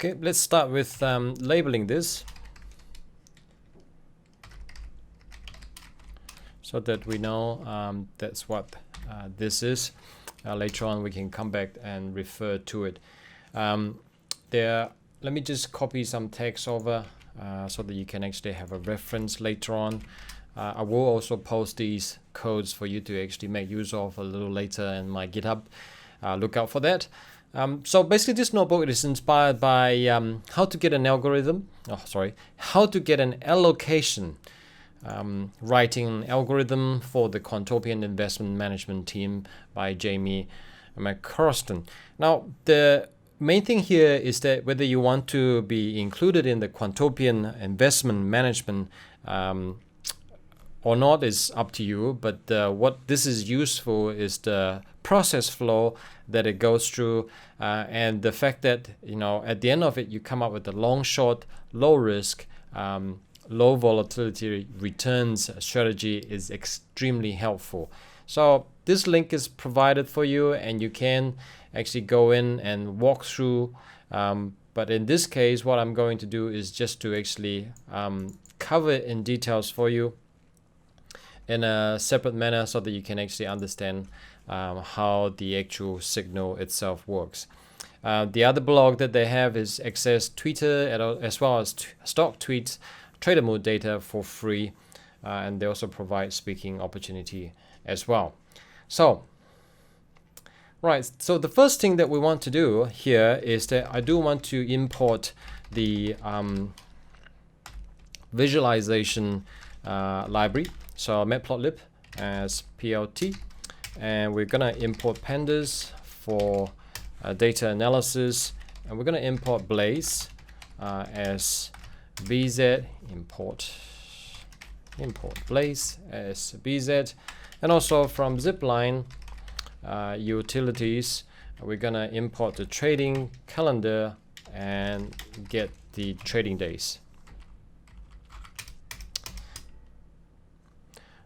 Okay, let's start with labeling this so that we know that's what this is. Later on we can come back and refer to it. Let me just copy some text over so that you can actually have a reference later on. I will also post these codes for you to actually make use of a little later in my GitHub. Look out for that. So basically this notebook is inspired by how to get an allocation, writing an algorithm for the Quantopian investment management team by Jamie McCroston. Now the main thing here is that whether you want to be included in the Quantopian investment management or not is up to you, but what this is useful is the process flow that it goes through, and the fact that at the end of it you come up with a long short, low risk, low volatility returns strategy is extremely helpful. So this link is provided for you and you can actually go in and walk through, but in this case what I'm going to do is just to actually cover it in details for you in a separate manner so that you can actually understand how the actual signal itself works. The other blog that they have is access Twitter as well as stock tweets, trader mode data for free, and they also provide speaking opportunity as well. So the first thing that we want to do here is that I do want to import the visualization library. So matplotlib as plt, and we're gonna import pandas for data analysis, and we're gonna import Blaze as bz, import Blaze as bz, and also from zipline utilities we're gonna import the trading calendar and get the trading days.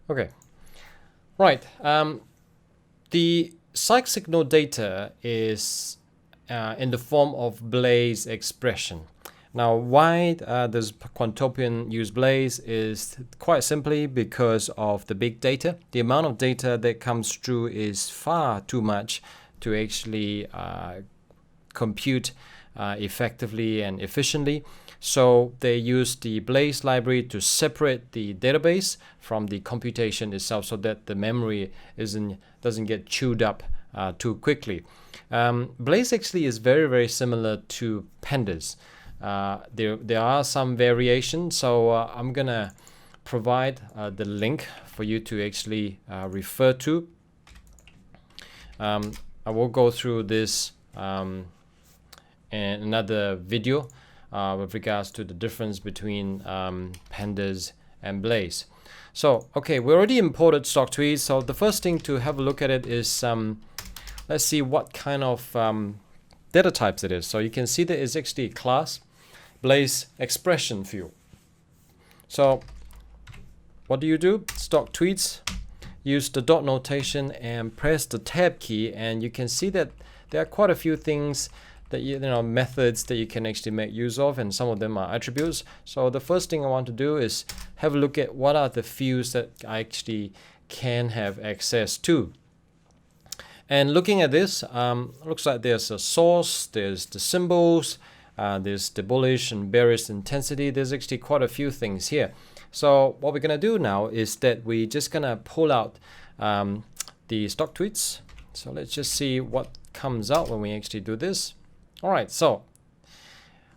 Okay, right. The psych signal data is in the form of Blaze expression. Now, why does Quantopian use Blaze is quite simply because of the big data. The amount of data that comes through is far too much to actually compute effectively and efficiently. So they use the Blaze library to separate the database from the computation itself so that the memory doesn't get chewed up too quickly. Blaze actually is very, very similar to pandas. There are some variations, so I'm gonna provide the link for you to actually refer to. I will go through this in another video with regards to the difference between pandas and Blaze. So okay, we already imported stock tweets, so the first thing to have a look at it is let's see what kind of data types it is. So you can see that it's actually a class Blaze expression field. So what do? Stock tweets, use the dot notation and press the tab key, and you can see that there are quite a few things that methods that you can actually make use of, and some of them are attributes. So the first thing I want to do is have a look at what are the fields that I actually can have access to. And looking at this, looks like there's a source, there's the symbols, there's the bullish and bearish intensity. There's actually quite a few things here. So what we're gonna do now is that we're just gonna pull out the stock tweets. So let's just see what comes out when we actually do this. All right, so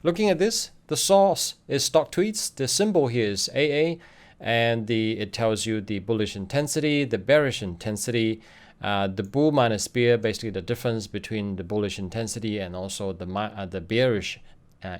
looking at this, the source is stock tweets, the symbol here is AA, and it tells you the bullish intensity, the bearish intensity, the bull minus bear, basically the difference between the bullish intensity and also the bearish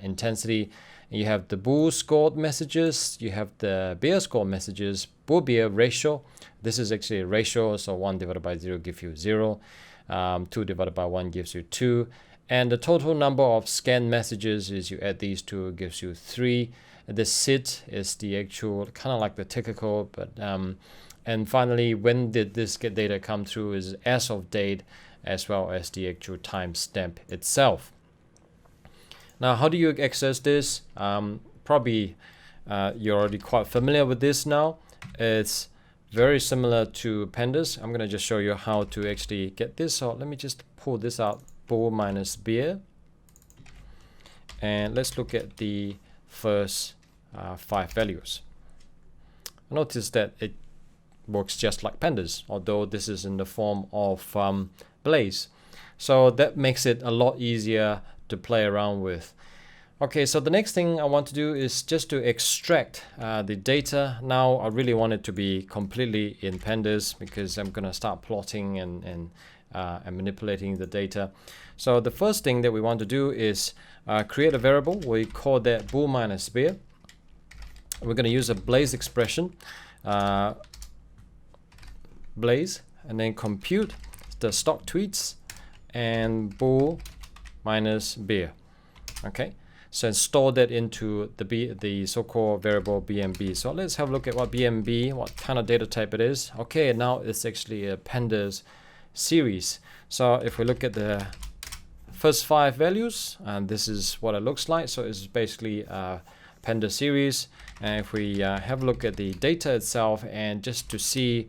intensity. And you have the bull scored messages, you have the bear scored messages, bull bear ratio. This is actually a ratio, so 1 divided by 0 gives you 0, 2 divided by 1 gives you 2. And the total number of scanned messages is you add these two, gives you 3. The sit is the actual, kind of like the ticker code, but and finally, when did this data come through is as of date, as well as the actual timestamp itself. Now, how do you access this? Probably you're already quite familiar with this now. It's very similar to pandas. I'm going to just show you how to actually get this. So let me just pull this out, bull minus beer. And let's look at the first 5 values. Notice that it works just like pandas, although this is in the form of Blaze. So that makes it a lot easier to play around with. Okay, so the next thing I want to do is just to extract the data. Now I really want it to be completely in pandas because I'm gonna start plotting and manipulating the data. So the first thing that we want to do is create a variable. We call that bool minus beer. We're gonna use a Blaze expression, Blaze, and then compute the stock tweets and bool minus beer. Okay. So store that into the so-called variable BMB. So let's have a look at what BMB, what kind of data type it is. Okay, now it's actually a pandas series. So if we look at the first 5 values, and this is what it looks like. So it's basically a pandas series. And if we have a look at the data itself, and just to see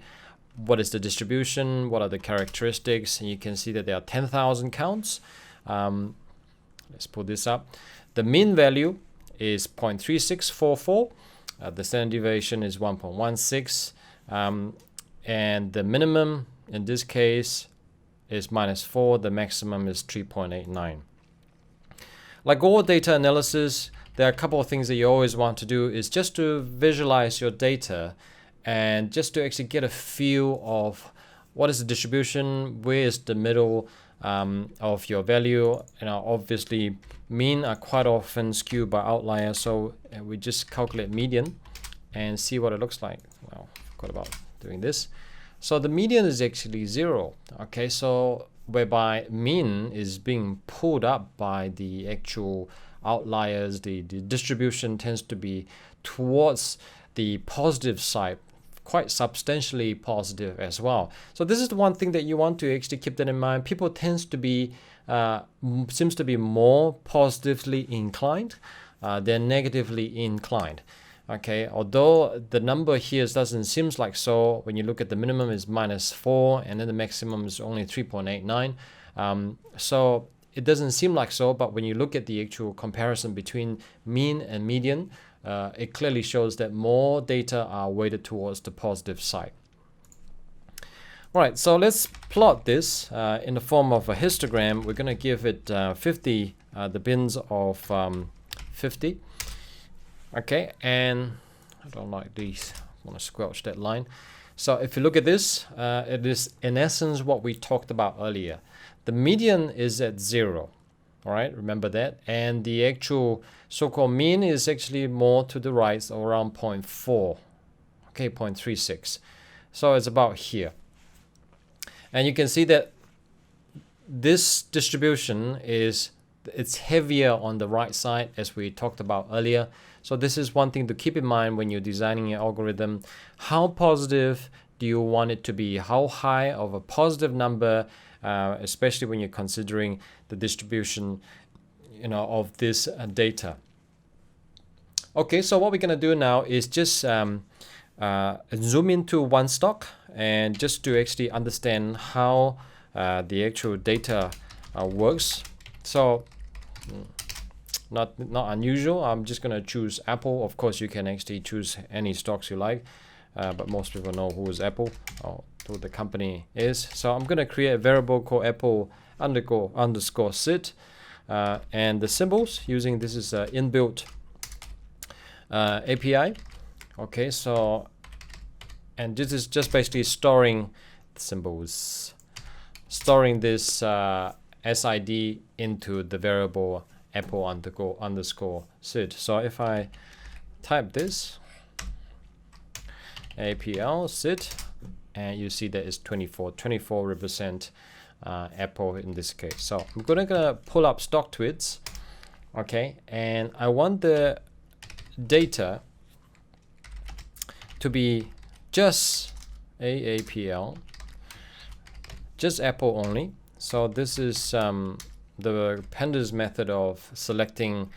what is the distribution, what are the characteristics, and you can see that there are 10,000 counts. Let's pull this up. The mean value is 0.3644. The standard deviation is 1.16. And the minimum in this case is -4. The maximum is 3.89. Like all data analysis, there are a couple of things that you always want to do is just to visualize your data and just to actually get a feel of what is the distribution, where is the middle of your value. Obviously mean are quite often skewed by outlier, so we just calculate median and see what it looks like. Well, forgot about doing this. So the median is actually 0. Okay, so whereby mean is being pulled up by the actual outliers, the distribution tends to be towards the positive side, quite substantially positive as well. So this is the one thing that you want to actually keep that in mind. People seems to be more positively inclined than negatively inclined. Okay, although the number here doesn't seem like so. When you look at the minimum is -4 and then the maximum is only 3.89. So it doesn't seem like so, but when you look at the actual comparison between mean and median, it clearly shows that more data are weighted towards the positive side. All right, so let's plot this in the form of a histogram. We're going to give it 50, the bins of 50. Okay, and I don't like these. I want to squelch that line. So if you look at this, it is in essence what we talked about earlier. The median is at 0. All right, remember that. And the actual so-called mean is actually more to the right, so around 0.4. Okay, 0.36. So it's about here. And you can see that this distribution it's heavier on the right side, as we talked about earlier. So this is one thing to keep in mind when you're designing your algorithm. How positive do you want it to be? How high of a positive number, especially when you're considering the distribution, of this data. Okay, so what we're gonna do now is just zoom into one stock and just to actually understand how the actual data works. So not unusual. I'm just gonna choose Apple. Of course, you can actually choose any stocks you like, but most people know who is Apple or who the company is. So I'm gonna create a variable called Apple underscore sit, and the symbols using this is inbuilt API. Okay, so and this is just basically storing the symbols, storing this SID into the variable Apple underscore sit. So if I type this APL sit, and you see that it's 24. 24 represent Apple in this case. So I'm gonna pull up stock tweets. Okay, and I want the data to be just AAPL, just Apple only. So this is the pandas method of selecting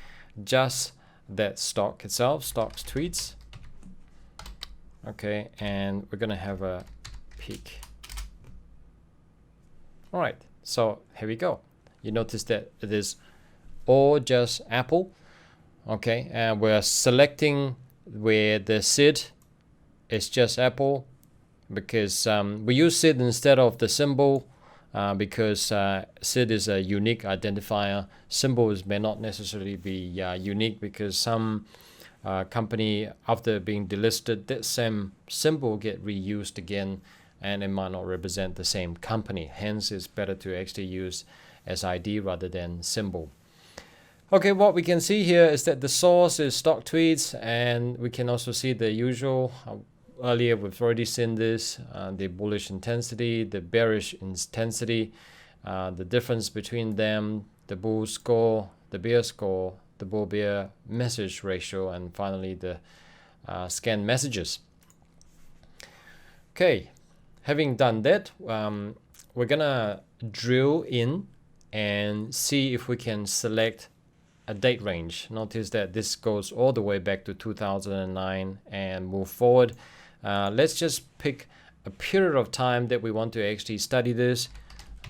just that stock itself, stocks tweets. Okay, and we're gonna have a peek. All right, so here we go. You notice that it is all just Apple. Okay, and we're selecting where the SID is just Apple, because we use SID instead of the symbol, because SID is a unique identifier. Symbols may not necessarily be unique, because some company, after being delisted, that same symbol get reused again, and it might not represent the same company. Hence, it's better to actually use SID rather than symbol. Okay, what we can see here is that the source is stock tweets, and we can also see the usual. Earlier, we've already seen this, the bullish intensity, the bearish intensity, the difference between them, the bull score, the bear score, the bull-bear message ratio, and finally the scanned messages. Okay, having done that, we're gonna drill in and see if we can select a date range. Notice that this goes all the way back to 2009 and move forward. Let's just pick a period of time that we want to actually study this.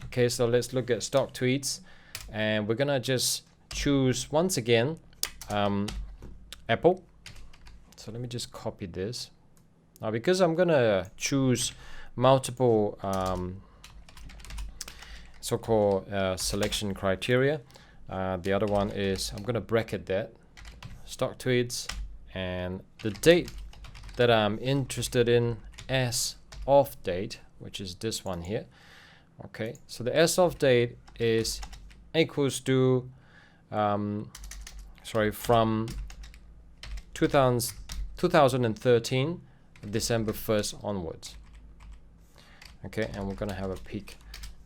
Okay, so let's look at stock tweets, and we're gonna just choose once again Apple. So let me just copy this. Now, because I'm gonna choose multiple so-called selection criteria, the other one is I'm gonna bracket that stock tweets, and the date that I'm interested in as of date, which is this one here. Okay, so the as of date is equals to from 2013 December 1st onwards. Okay, and we're gonna have a peek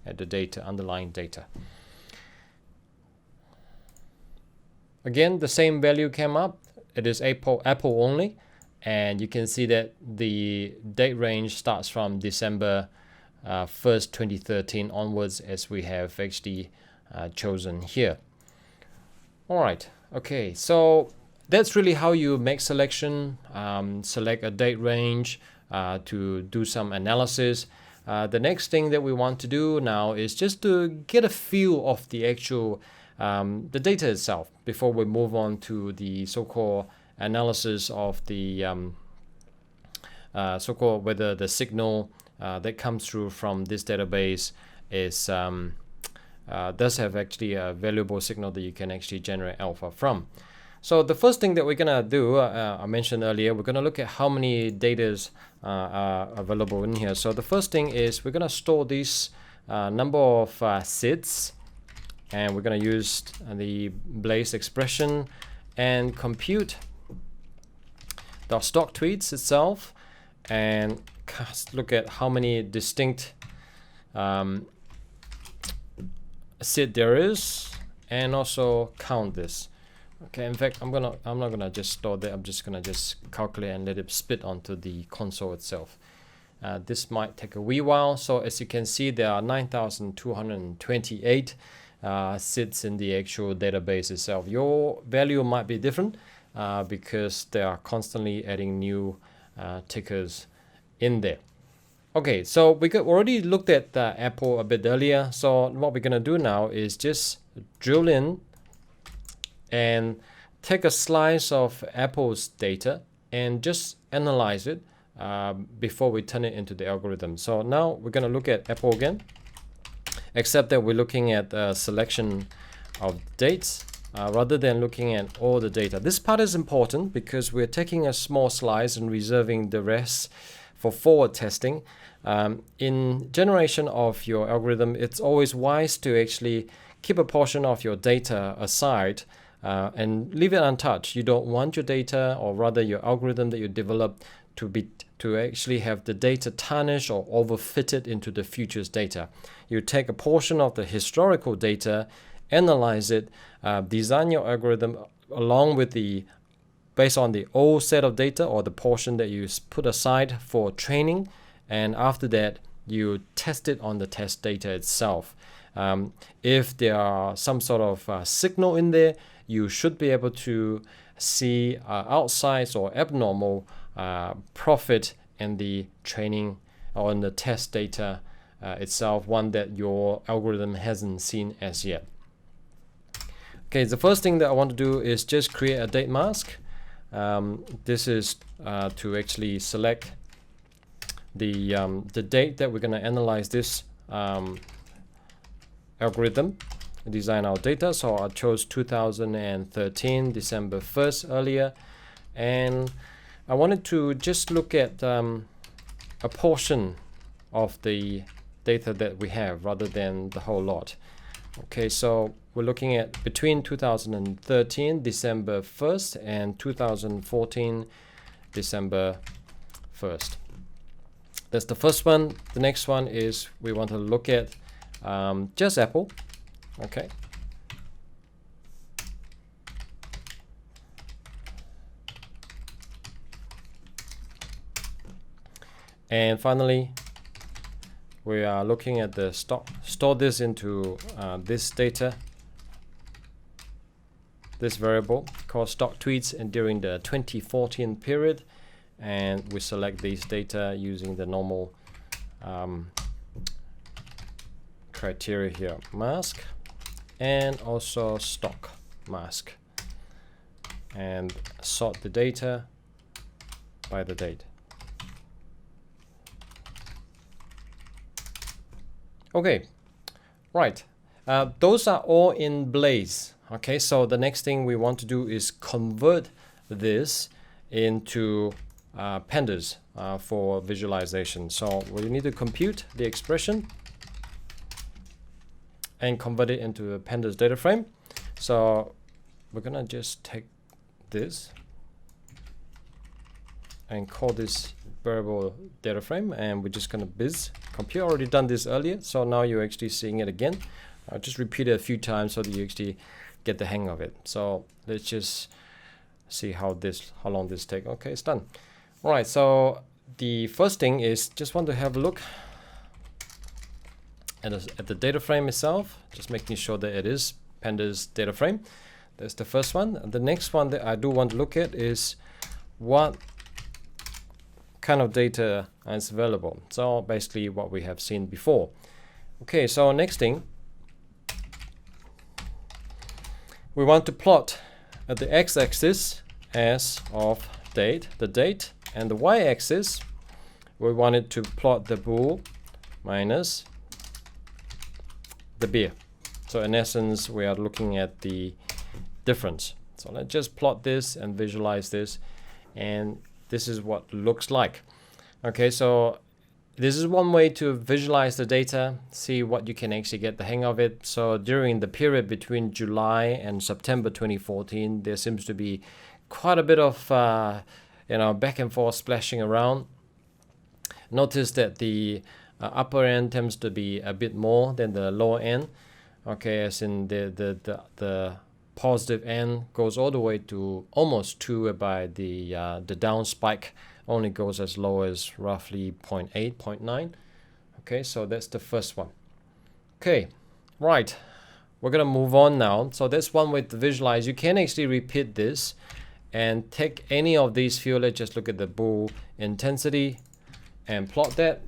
at the data, underlying data. Again, the same value came up. It is Apple only, and you can see that the date range starts from December 1st, 2013 onwards, as we have actually chosen here. All right, okay, so that's really how you make selection, select a date range to do some analysis. The next thing that we want to do now is just to get a feel of the actual the data itself before we move on to the so-called analysis of the so-called whether the signal that comes through from this database is does have actually a valuable signal that you can actually generate alpha from. So the first thing that we're gonna do, I mentioned earlier, we're gonna look at how many datas are available in here. So the first thing is we're gonna store this number of SIDs, and we're gonna use the Blaze expression and compute the stock tweets itself, and look at how many distinct SID there is, and also count this. Okay, in fact, I'm not gonna just store that. I'm just gonna calculate and let it spit onto the console itself. This might take a wee while. So as you can see, there are 9,228 SIDs in the actual database itself. Your value might be different because they are constantly adding new tickers in there. Okay, so we already looked at Apple a bit earlier. So what we're gonna do now is just drill in and take a slice of Apple's data and just analyze it before we turn it into the algorithm. So now we're going to look at Apple again, except that we're looking at a selection of dates rather than looking at all the data. This part is important because we're taking a small slice and reserving the rest for forward testing. In generation of your algorithm, it's always wise to actually keep a portion of your data aside and leave it untouched. You don't want your data, or rather your algorithm that you develop, to actually have the data tarnished or overfitted into the futures data. You take a portion of the historical data, analyze it, design your algorithm along with based on the old set of data or the portion that you put aside for training, and after that you test it on the test data itself. If there are some sort of signal in there, you should be able to see outsize or abnormal profit in the training or in the test data itself, one that your algorithm hasn't seen as yet. Okay, the first thing that I want to do is just create a date mask. This is to actually select the date that we're going to analyze this algorithm, design our data. So I chose 2013 December 1st earlier, and I wanted to just look at a portion of the data that we have rather than the whole lot. Okay, so we're looking at between 2013 December 1st and 2014 December 1st. That's the first one. The next one is we want to look at just Apple. Okay. And finally, we are looking at the stock. Store this into this data, this variable called stock tweets, and during the 2014 period, and we select these data using the normal criteria here, mask and also stock mask, and sort the data by the date. Okay, right. Those are all in Blaze. Okay, so the next thing we want to do is convert this into pandas for visualization. So we need to compute the expression and convert it into a pandas data frame. So we're gonna just take this and call this variable data frame, and we're just gonna biz compute. Already done this earlier, so now you're actually seeing it again. I'll just repeat it a few times so that you actually get the hang of it. So let's just see how long this takes. Okay, it's done. All right, so the first thing is just want to have a look at the data frame itself, just making sure that it is pandas data frame. That's the first one. And the next one that I do want to look at is what kind of data is available. So basically what we have seen before. Okay, so next thing, we want to plot at the x-axis as of date, the date, and the y-axis, we wanted to plot the bool minus the beer. So in essence, we are looking at the difference. So let's just plot this and visualize this, and this is what it looks like. Okay, so this is one way to visualize the data, see what you can actually get the hang of it. So during the period between July and September 2014, there seems to be quite a bit of back and forth splashing around. Notice that the upper end tends to be a bit more than the lower end. Okay, as in the positive end goes all the way to almost 2, whereby the down spike only goes as low as roughly 0.8, 0.9. Okay, so that's the first one. Okay, right. We're gonna move on now. So that's one way to visualize. You can actually repeat this and take any of these fields. Let's just look at the bool intensity and plot that.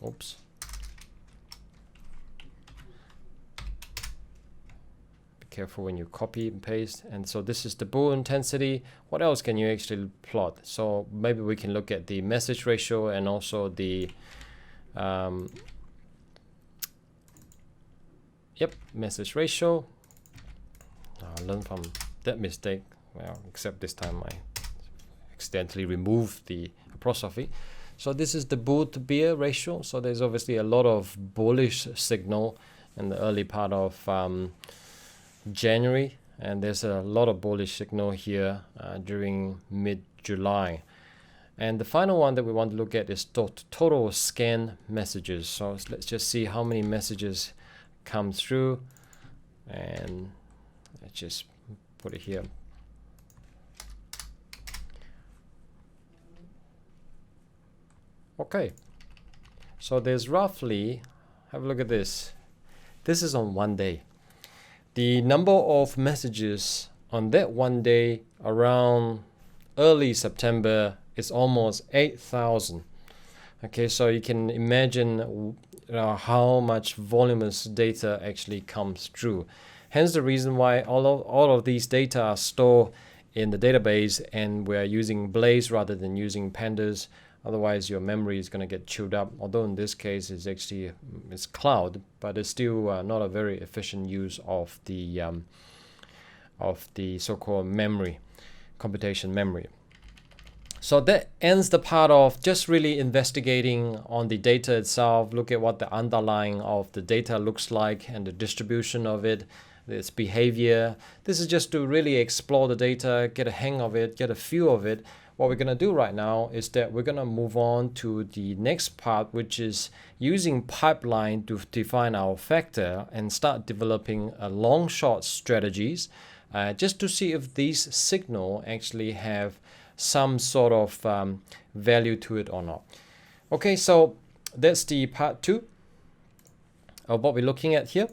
Oops. Careful when you copy and paste. And so this is the bool intensity. What else can you actually plot? So maybe we can look at the message ratio and also the message ratio. I learned from that mistake. Well, except this time I accidentally removed the apostrophe. So this is the bool to beer ratio. So there's obviously a lot of bullish signal in the early part of January, and there's a lot of bullish signal here during mid-July. And the final one that we want to look at is total scan messages. So let's just see how many messages come through, and let's just put it here. Okay, So there's roughly, have a look at this. This is on one day. The number of messages on that one day around early September is almost 8,000. Okay, so you can imagine how much voluminous data actually comes through. Hence the reason why all of these data are stored in the database, and we're using Blaze rather than using pandas. Otherwise your memory is going to get chewed up, although in this case it's cloud, but it's still not a very efficient use of the so-called memory, computation memory. So that ends the part of just really investigating on the data itself, look at what the underlying of the data looks like and the distribution of it, its behavior. This is just to really explore the data, get a hang of it, get a feel of it. What we're going to do right now is that we're going to move on to the next part, which is using pipeline to define our factor and start developing a long shot strategies just to see if these signal actually have some sort of value to it or not. Okay, so that's the part 2 of what we're looking at here.